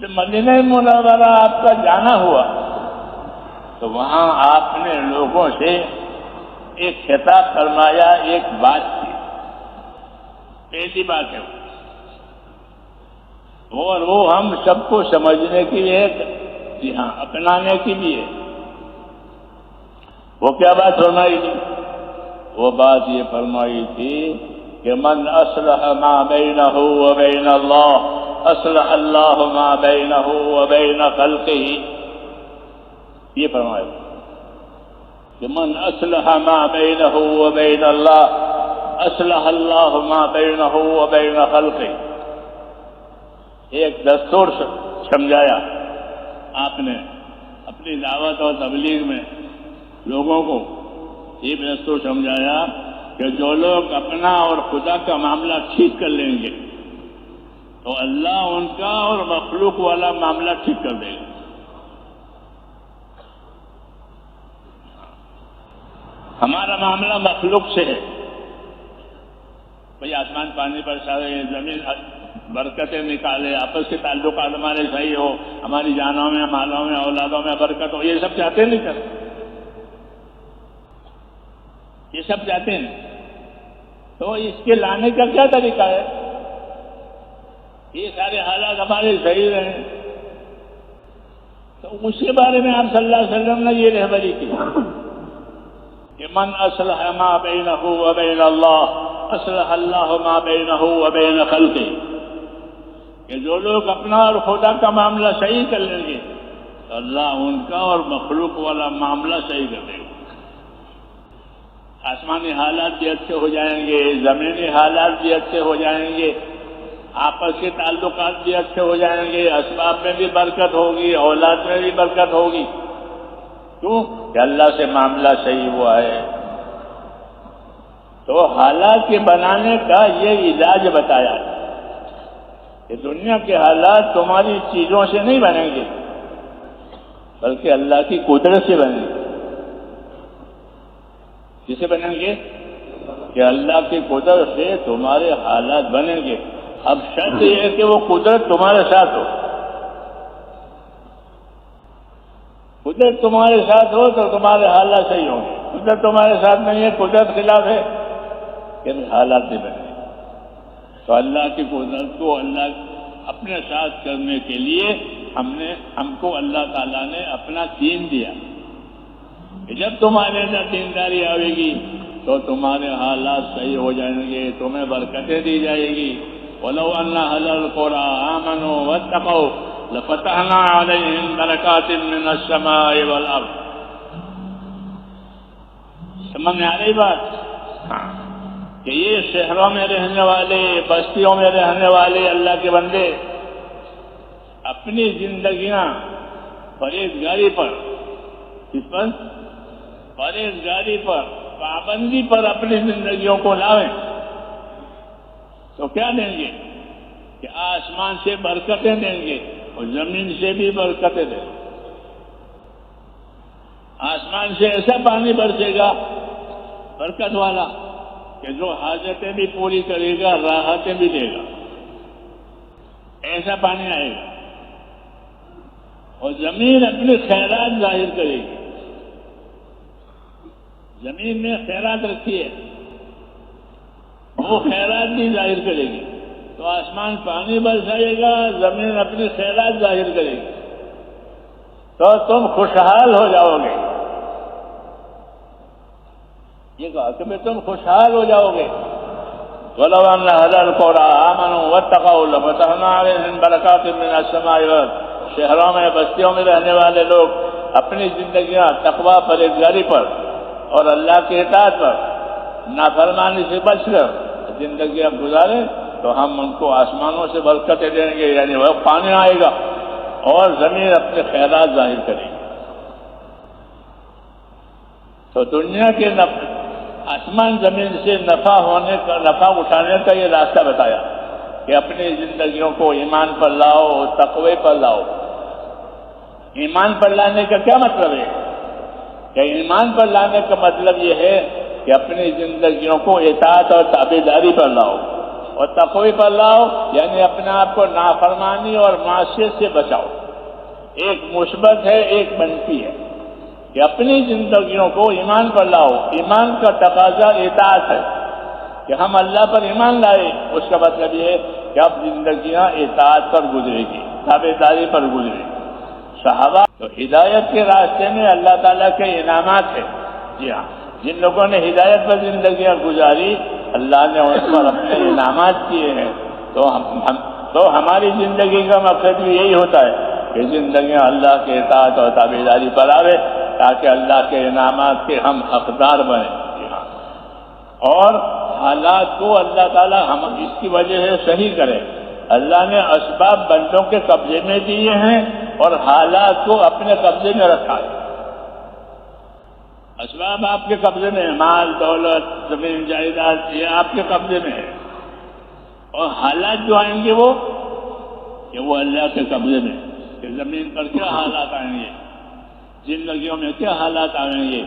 مدینہ منورہ آپ کا جانا ہوا تو وہاں آپ نے لوگوں سے ایک خطاب فرمایا، ایک بات کی، پہلی بات ہے اور وہ ہم سب کو سمجھنے کی ہے، جی ہاں اپنانے کی بھی ہے۔ وہ کیا بات فرمائی تھی؟ وہ بات یہ فرمائی تھی کہ من اصلح ما بینہ وبین اللہ اصلح اللہ ما بینہ وبین خلقہ، یہ فرمایا کہ من اصلح ما بینہ وبین اللہ اصلح اللہ ما بینہ وبین خلقہ۔ ایک دستور سمجھایا آپ نے اپنی دعوت اور تبلیغ میں لوگوں کو، یہ دستور سمجھایا کہ جو لوگ اپنا اور خدا کا معاملہ ٹھیک کر لیں گے تو اللہ ان کا اور مخلوق والا معاملہ ٹھیک کر دے گا۔ ہمارا معاملہ مخلوق سے ہے، بھئی آسمان پانی برسائے، زمین برکتیں نکالے، آپس کے تعلقات ہمارے صحیح ہو، ہماری جانوں میں، مالوں میں، اولادوں میں برکت ہو، یہ سب چاہتے نہیں کر، یہ سب چاہتے ہیں۔ تو اس کے لانے کا کیا طریقہ ہے؟ یہ سارے حالات ہمارے صحیح رہیں، تو اس کے بارے میں آپ صلی اللہ علیہ وسلم نے یہ رہبری کی کہ من اصلح ما بینہ وبین اللہ اصلح اللہ ما بینہ وبین خلقہ، کہ جو لوگ اپنا اور خدا کا معاملہ صحیح کر لیں گے تو اللہ ان کا اور مخلوق والا معاملہ صحیح کر دے گا۔ آسمانی حالات بھی اچھے ہو جائیں گے، زمینی حالات بھی اچھے ہو جائیں گے، آپس کے تعلقات بھی اچھے ہو جائیں گے، اسباب میں بھی برکت ہوگی، اولاد میں بھی برکت ہوگی۔ کیوں کہ اللہ سے معاملہ صحیح ہوا ہے۔ تو حالات کے بنانے کا یہ علاج بتایا کہ دنیا کے حالات تمہاری چیزوں سے نہیں بنیں گے بلکہ اللہ کی قدرت سے بنیں گے۔ کسے بنیں گے؟ کہ اللہ کی قدرت سے تمہارے حالات بنیں گے۔ اب شرط یہ ہے کہ وہ قدرت تمہارے ساتھ ہو۔ قدرت تمہارے ساتھ ہو تو تمہارے حالات صحیح ہوں گے، قدرت تمہارے ساتھ نہیں ہے، قدرت خلاف ہے، کہ حالات نہیں بنے گے۔ تو اللہ کی قدرت کو اللہ اپنے ساتھ کرنے کے لیے ہم کو اللہ تعالیٰ نے اپنا دین دیا کہ جب تمہارے اندر دینداری آئے گی تو تمہارے حالات صحیح ہو جائیں گے، تمہیں برکتیں دی جائے گی۔ وَلَوْ أَنَّ أَهْلَ الْقُرَىٰ آمَنُوا وَاتَّقَوْا لَفَتَحْنَا عَلَيْهِمْ بَرَكَاتٍ مِّنَ السَّمَاءِ وَالْأَرْضِ۔ سمجھ میں آ رہی بات؟ ہاں، کہ یہ شہروں میں رہنے والے، بستیوں میں رہنے والے اللہ کے بندے اپنی زندگیاں پرہیزگاری پر، کس پر؟ پرہیزگاری پر، پابندی پر اپنی زندگیوں کو لاویں تو کیا دیں گے؟ کہ آسمان سے برکتیں دیں گے اور زمین سے بھی برکتیں دیں گے۔ آسمان سے ایسا پانی برسے گا برکت والا کہ جو حاجتیں بھی پوری کرے گا، راحتیں بھی دے گا، ایسا پانی آئے گا۔ اور زمین اپنے خیرات ظاہر کرے گی، زمین میں خیرات رکھی ہے، وہ خیرات بھی ظاہر کرے گی۔ تو آسمان پانی برسائے گا، زمین اپنی خیرات ظاہر کرے گی، تو تم خوشحال ہو جاؤ گے۔ یہ کہا کہ میں تم خوشحال ہو جاؤ گے۔ وَلَوْ أَنَّ أَهْلَ الْقُرَىٰ آمَنُوا وَاتَّقَوْا لَفَتَحْنَا عَلَيْهِمْ بَرَكَاتٍ مِّنَ السَّمَاءِ وَالْأَرْضِ۔ شہروں میں، بستیوں میں رہنے والے لوگ اپنی زندگیاں تقویٰ، پرہیزگاری پر اور اللہ کی اطاعت پر، نافرمانی سے بچ کر زندگیاں گزاریں تو ہم ان کو آسمانوں سے برکتیں دیں گے، یعنی وہ پانی آئے گا اور زمین اپنے خیرات ظاہر کرے گی۔ تو دنیا کے آسمان زمین سے نفع اٹھانے کا یہ راستہ بتایا کہ اپنی زندگیوں کو ایمان پر لاؤ، تقوی پر لاؤ۔ ایمان پر لانے کا کیا مطلب ہے؟ کہ ایمان پر لانے کا مطلب یہ ہے کہ اپنی زندگیوں کو اطاعت اور تابعداری پر لاؤ۔ اور تقوی پر لاؤ یعنی اپنے آپ کو نافرمانی اور معصیت سے بچاؤ۔ ایک مثبت ہے، ایک منفی ہے کہ اپنی زندگیوں کو ایمان پر لاؤ۔ ایمان کا تقاضا اطاعت ہے کہ ہم اللہ پر ایمان لائے، اس کا مطلب یہ ہے کہ اب زندگیاں اطاعت پر گزرے گی، تابعداری پر گزرے گی۔ صحابہ تو ہدایت کے راستے میں اللہ تعالیٰ کے انعامات ہیں۔ جی ہاں، جن لوگوں نے ہدایت پر زندگیاں گزاری اللہ نے ان پر اپنے انعامات کیے ہیں۔ تو ہماری زندگی کا مقصد بھی یہی ہوتا ہے کہ زندگیاں اللہ کے اطاعت اور تابعداری پر آوے تاکہ اللہ کے انعامات کے ہم حقدار بنیں۔ جی ہاں، اور حالات کو اللہ تعالیٰ ہم اس کی وجہ سے صحیح کرے۔ اللہ نے اسباب بندوں کے قبضے میں دیے ہیں اور حالات کو اپنے قبضے میں رکھا ہے۔ اسباب آپ کے قبضے میں ہے، مال دولت زمین جائیداد یہ آپ کے قبضے میں ہے، اور حالات جو آئیں گے وہ اللہ کے قبضے میں ہے کہ زمین پر کیا حالات آئیں گے، زندگیوں میں کیا حالات آئیں گے،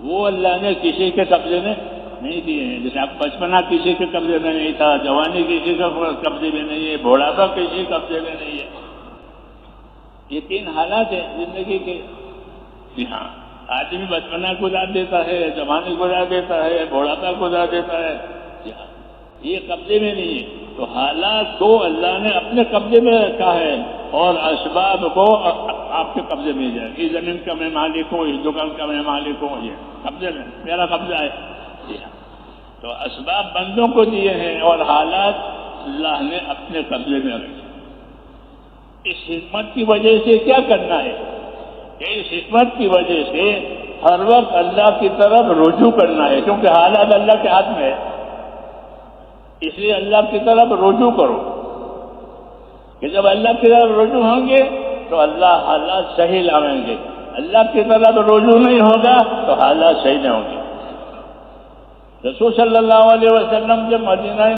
وہ اللہ نے کسی کے قبضے میں نہیں دیے ہیں۔ جیسے آپ بچپنا کسی کے قبضے میں نہیں تھا، جوانی کسی کے قبضے میں نہیں ہے، بوڑھاپا کسی قبضے میں نہیں ہے۔ یہ تین حالات ہیں زندگی کے۔ جی ہاں، آدمی بچپنا گزار دیتا ہے، جوانی گزار دیتا ہے، بوڑھاپا گزار دیتا ہے۔ جی ہاں، یہ قبضے میں نہیں ہے۔ تو حالات کو اللہ نے اپنے قبضے میں رکھا ہے اور اسباب کو آپ کے قبضے میں جائے۔ اس زمین کا میں مالک ہوں، اس دکان کا میں مالک ہوں، یہ قبضے میں میرا قبضہ ہے۔ جی ہاں، تو اسباب بندوں کو دیے ہیں اور حالات اللہ نے اپنے قبضے میں رکھے۔ اس حکمت کی وجہ سے کیا کرنا ہے کہ اس حکمت کی وجہ سے ہر وقت اللہ کی طرف رجوع کرنا ہے، کیونکہ حالات اللہ کے ہاتھ میں ہے، اس لیے اللہ کی طرف رجوع کرو کہ جب اللہ کی طرف رجوع ہوں گے تو اللہ حالات صحیح لاویں گے۔ اللہ کی طرف رجوع نہیں ہوگا تو حالات صحیح نہیں ہوں گے۔ رسول صلی اللہ علیہ وسلم جب مدینہ